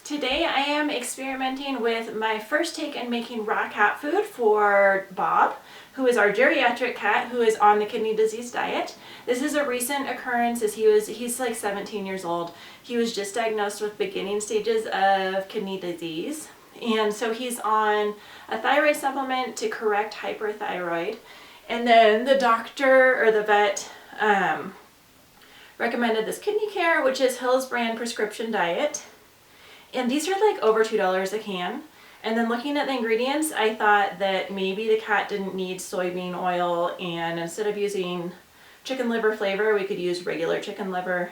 Today I am experimenting with my first take in making raw cat food for Bob, who is our geriatric cat who is on the kidney disease diet. This is a recent occurrence as he's like 17 years old. He was just diagnosed with beginning stages of kidney disease. And so he's on a thyroid supplement to correct hyperthyroid. And then the doctor or the vet recommended this kidney care, which is Hill's brand prescription diet. And these are like over $2 a can. And then looking at the ingredients, I thought that maybe the cat didn't need soybean oil, and instead of using chicken liver flavor, we could use regular chicken liver.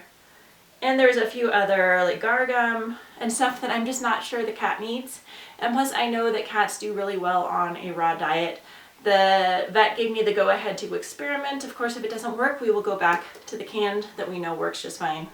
And there's a few other like gar gum and stuff that I'm just not sure the cat needs. And plus I know that cats do really well on a raw diet. The vet gave me the go ahead to experiment. Of course, if it doesn't work, we will go back to the canned that we know works just fine.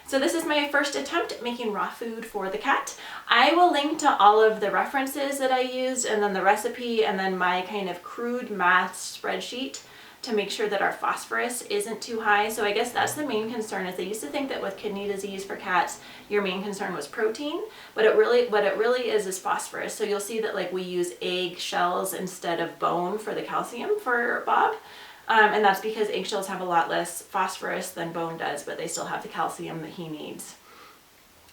So this is my first attempt at making raw food for the cat. I will link to all of the references that I used, and then the recipe, and then my kind of crude math spreadsheet to make sure that our phosphorus isn't too high. So I guess that's the main concern, is they used to think that with kidney disease for cats, your main concern was protein, but what it really is phosphorus. So you'll see that like we use egg shells instead of bone for the calcium for Bob. And that's because eggshells have a lot less phosphorus than bone does, but they still have the calcium that he needs.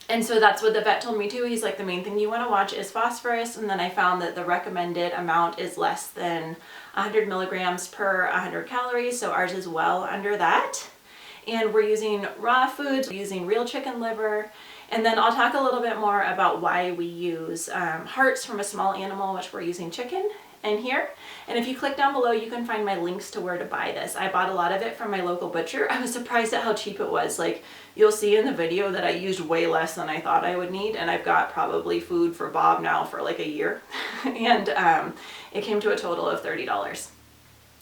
And so that's what the vet told me too. He's like, the main thing you want to watch is phosphorus. And then I found that the recommended amount is less than 100 milligrams per 100 calories. So ours is well under that. And we're using raw foods, we're using real chicken liver. And then I'll talk a little bit more about why we use hearts from a small animal, which we're using chicken in here. And if you click down below, you can find my links to where to buy this. I bought a lot of it from my local butcher. I was surprised at how cheap it was. Like, you'll see in the video that I used way less than I thought I would need, and I've got probably food for Bob now for like a year. And it came to a total of $30.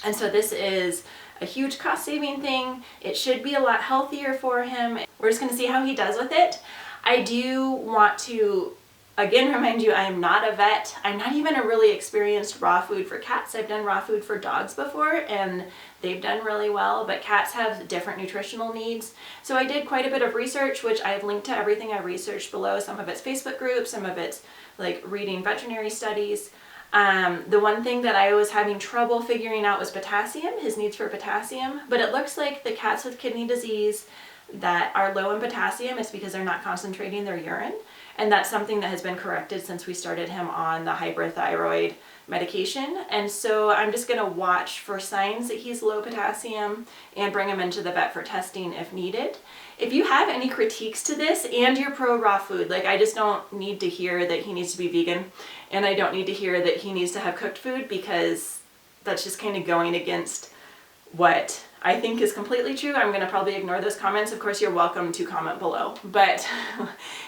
And so this is a huge cost-saving thing. It should be a lot healthier for him. We're just gonna see how he does with it. I do want to again remind you, I am not a vet. I'm not even a really experienced raw food for cats. I've done raw food for dogs before and they've done really well, but cats have different nutritional needs. So I did quite a bit of research, which I've linked to everything I researched below. Some of it's Facebook groups, some of it's like reading veterinary studies. The one thing that I was having trouble figuring out was potassium, his needs for potassium, but it looks like the cats with kidney disease that are low in potassium is because they're not concentrating their urine. And that's something that has been corrected since we started him on the hyperthyroid medication. And so I'm just gonna watch for signs that he's low potassium and bring him into the vet for testing if needed. If you have any critiques to this and you're pro raw food, like I just don't need to hear that he needs to be vegan, and I don't need to hear that he needs to have cooked food, because that's just kind of going against what I think is completely true. I'm going to probably ignore those comments. Of course, you're welcome to comment below. But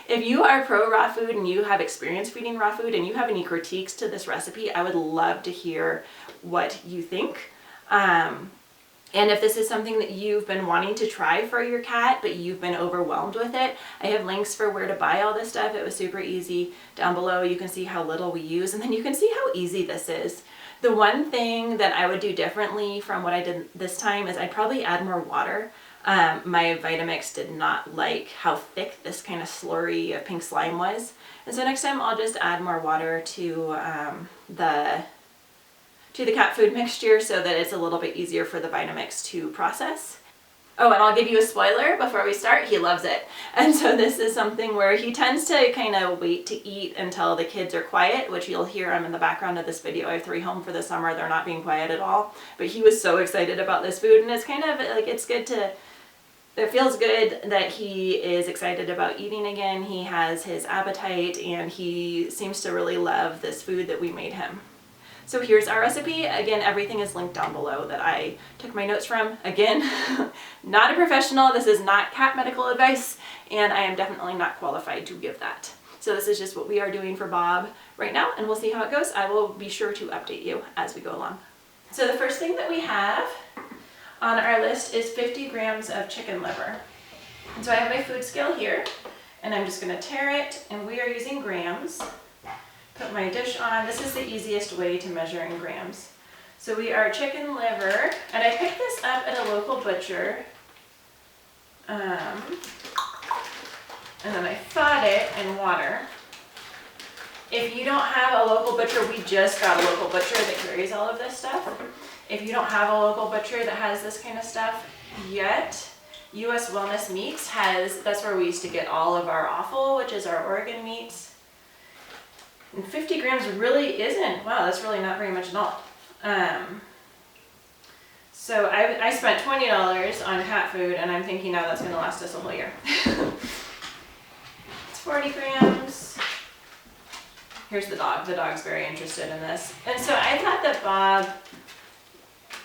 if you are pro raw food and you have experience feeding raw food and you have any critiques to this recipe, I would love to hear what you think. And if this is something that you've been wanting to try for your cat, but you've been overwhelmed with it, I have links for where to buy all this stuff. It was super easy. Down below, you can see how little we use, and then you can see how easy this is. The one thing that I would do differently from what I did this time is I'd probably add more water. My Vitamix did not like how thick this kind of slurry of pink slime was. And so next time I'll just add more water to the cat food mixture so that it's a little bit easier for the Vitamix to process. Oh, and I'll give you a spoiler before we start, he loves it. And so this is something where he tends to kind of wait to eat until the kids are quiet, which you'll hear I'm in the background of this video. I have 3 home for the summer. They're not being quiet at all. But he was so excited about this food, and it's kind of like, it feels good that he is excited about eating again. He has his appetite and he seems to really love this food that we made him. So here's our recipe. Again, everything is linked down below that I took my notes from. Again, not a professional. This is not cat medical advice, and I am definitely not qualified to give that. So this is just what we are doing for Bob right now, and we'll see how it goes. I will be sure to update you as we go along. So the first thing that we have on our list is 50 grams of chicken liver. And so I have my food scale here, and I'm just gonna tare it, and we are using grams. Put my dish on. This is the easiest way to measure in grams. So we are chicken liver, and I picked this up at a local butcher. And then I thawed it in water. If you don't have a local butcher, we just got a local butcher that carries all of this stuff. If you don't have a local butcher that has this kind of stuff yet, US Wellness Meats has, that's where we used to get all of our offal, which is our Oregon meats. And 50 grams really isn't, wow, that's really not very much at all. So I spent $20 on cat food, and I'm thinking now that's going to last us a whole year. It's 40 grams. Here's the dog. The dog's very interested in this. And so I thought that Bob,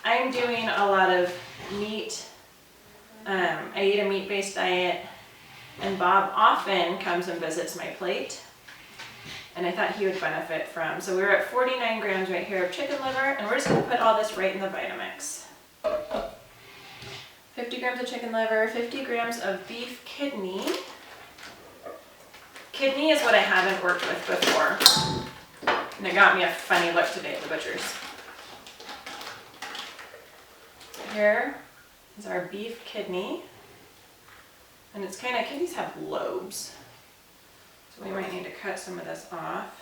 I'm doing a lot of meat. I eat a meat-based diet, and Bob often comes and visits my plate. And I thought he would benefit from. So we're at 49 grams right here of chicken liver, and we're just going to put all this right in the Vitamix. 50 grams of chicken liver, 50 grams of beef kidney. Kidney is what I haven't worked with before. And it got me a funny look today at the butcher's. Here is our beef kidney. And it's kind of, kidneys have lobes. So we might need to cut some of this off.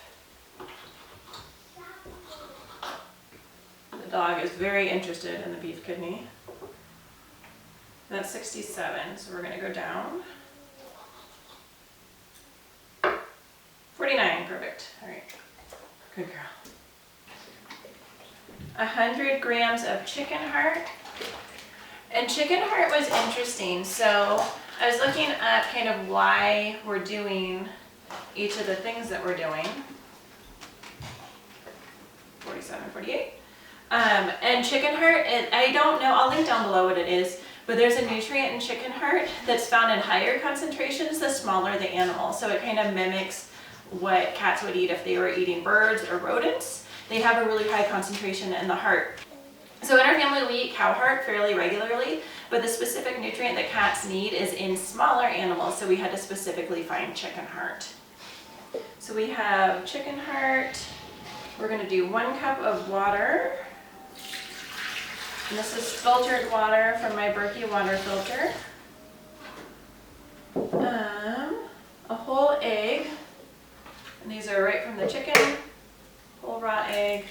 The dog is very interested in the beef kidney. That's 67, so we're going to go down. 49, perfect. All right, good girl. 100 grams of chicken heart. And chicken heart was interesting. So I was looking at kind of why we're doing each of the things that we're doing. 47, 48. And chicken heart, I don't know, I'll link down below what it is, but there's a nutrient in chicken heart that's found in higher concentrations the smaller the animal. So it kind of mimics what cats would eat if they were eating birds or rodents. They have a really high concentration in the heart. So in our family, we eat cow heart fairly regularly, but the specific nutrient that cats need is in smaller animals, so we had to specifically find chicken heart. So we have chicken heart. We're going to do 1 cup of water. And this is filtered water from my Berkey water filter. A whole egg. And these are right from the chicken. Whole raw egg.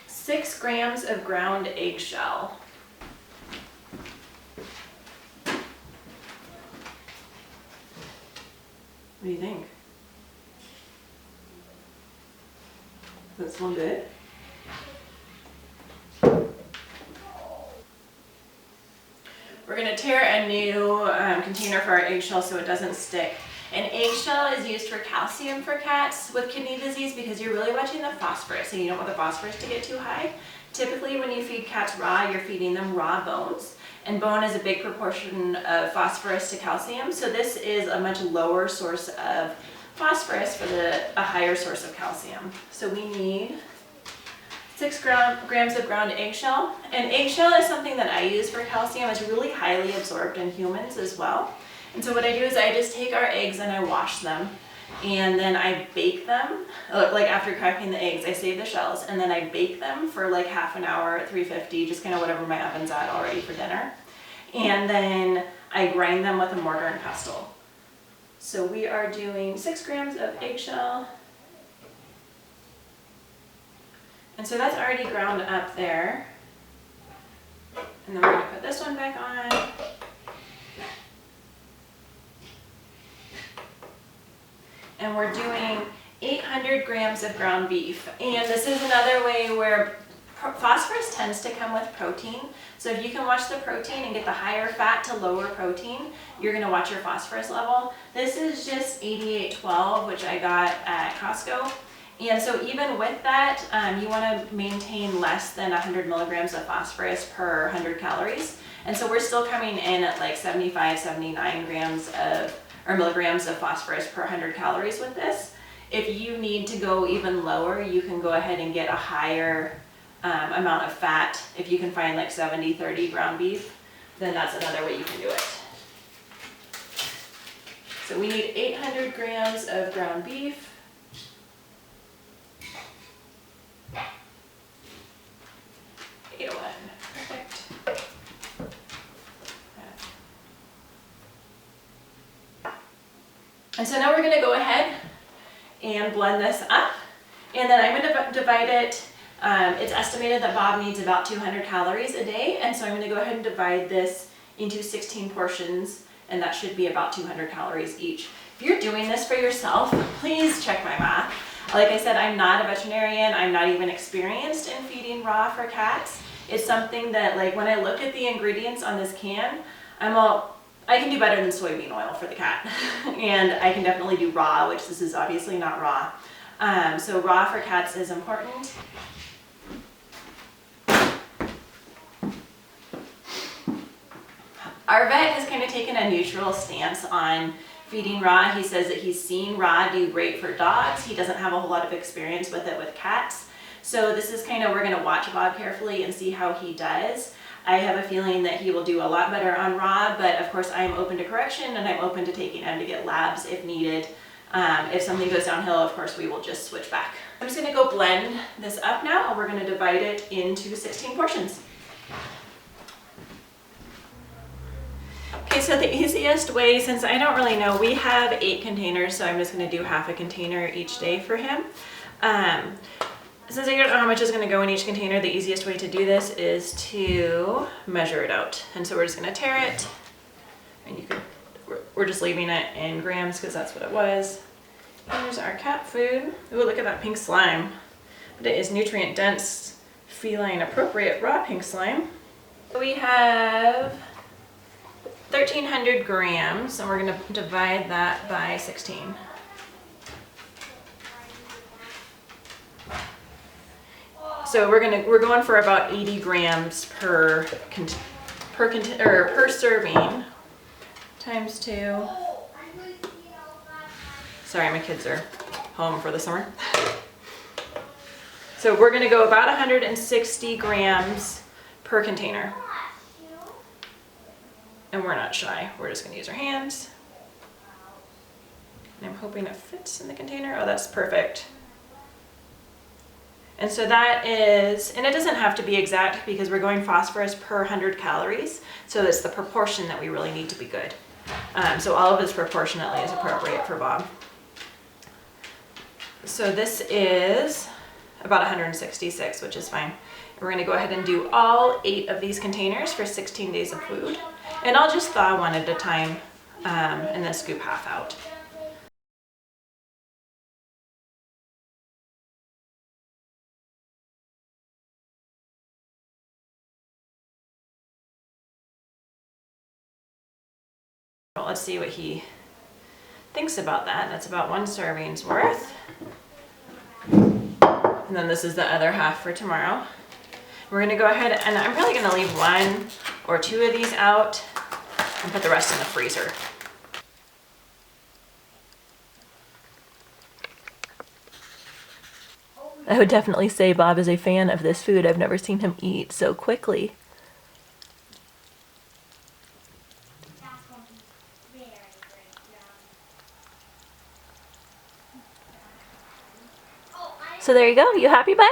Six grams of ground eggshell. What do you think? Does that smell good? We're going to tear a new container for our eggshell so it doesn't stick. An eggshell is used for calcium for cats with kidney disease because you're really watching the phosphorus and you don't want the phosphorus to get too high. Typically when you feed cats raw, you're feeding them raw bones. And bone is a big proportion of phosphorus to calcium, so this is a much lower source of phosphorus for a higher source of calcium. So we need 6 grams of ground eggshell. And eggshell is something that I use for calcium. It's really highly absorbed in humans as well. And so what I do is I just take our eggs and I wash them. And then I bake them, like after cracking the eggs, I save the shells, and then I bake them for like half an hour at 350, just kind of whatever my oven's at all ready for dinner. And then I grind them with a mortar and pestle. So we are doing 6 grams of eggshell. And so that's already ground up there. And then we're going to put this one back on. And we're doing 800 grams of ground beef. And this is another way where phosphorus tends to come with protein. So if you can watch the protein and get the higher fat to lower protein, you're going to watch your phosphorus level. This is just 8812, which I got at Costco. And so even with that, you want to maintain less than 100 milligrams of phosphorus per 100 calories. And so we're still coming in at like 75, 79 grams of or milligrams of phosphorus per 100 calories with this. If you need to go even lower, you can go ahead and get a higher amount of fat. If you can find like 70-30 ground beef, then that's another way you can do it. So we need 800 grams of ground beef. And so now we're going to go ahead and blend this up. And then I'm going to divide it. It's estimated that Bob needs about 200 calories a day. And so I'm going to go ahead and divide this into 16 portions. And that should be about 200 calories each. If you're doing this for yourself, please check my math. Like I said, I'm not a veterinarian. I'm not even experienced in feeding raw for cats. It's something that, like, when I look at the ingredients on this can, I can do better than soybean oil for the cat. And I can definitely do raw, which this is obviously not raw. So raw for cats is important. Our vet has kind of taken a neutral stance on feeding raw. He says that he's seen raw do great for dogs. He doesn't have a whole lot of experience with it with cats. So this is kind of, we're going to watch Bob carefully and see how he does. I have a feeling that he will do a lot better on raw, but of course I'm open to correction and I'm open to taking him to get labs if needed. If something goes downhill, of course we will just switch back. I'm just going to go blend this up now, and we're going to divide it into 16 portions. Okay, so the easiest way, since I don't really know, we have 8 containers, so I'm just going to do half a container each day for him. Since I don't know how much is going to go in each container, the easiest way to do this is to measure it out. And so we're just going to tare it, and we're just leaving it in grams because that's what it was. Here's our cat food. Ooh, look at that pink slime. But it is nutrient dense, feline appropriate raw pink slime. We have 1,300 grams, and we're going to divide that by 16. So we're going for about 80 grams per serving times 2. Sorry, my kids are home for the summer. So we're going to go about 160 grams per container. And we're not shy. We're just going to use our hands. And I'm hoping it fits in the container. Oh, that's perfect. And so that is, and it doesn't have to be exact because we're going phosphorus per 100 calories. So it's the proportion that we really need to be good. So all of this proportionately is appropriate for Bob. So this is about 166, which is fine. And we're going to go ahead and do all 8 of these containers for 16 days of food. And I'll just thaw one at a time and then scoop half out. Let's see what he thinks about that. That's about 1 serving's worth. And then this is the other half for tomorrow. We're going to go ahead, and I'm probably going to leave 1 or 2 of these out and put the rest in the freezer. I would definitely say Bob is a fan of this food. I've never seen him eat so quickly. So there you go. You happy, bud?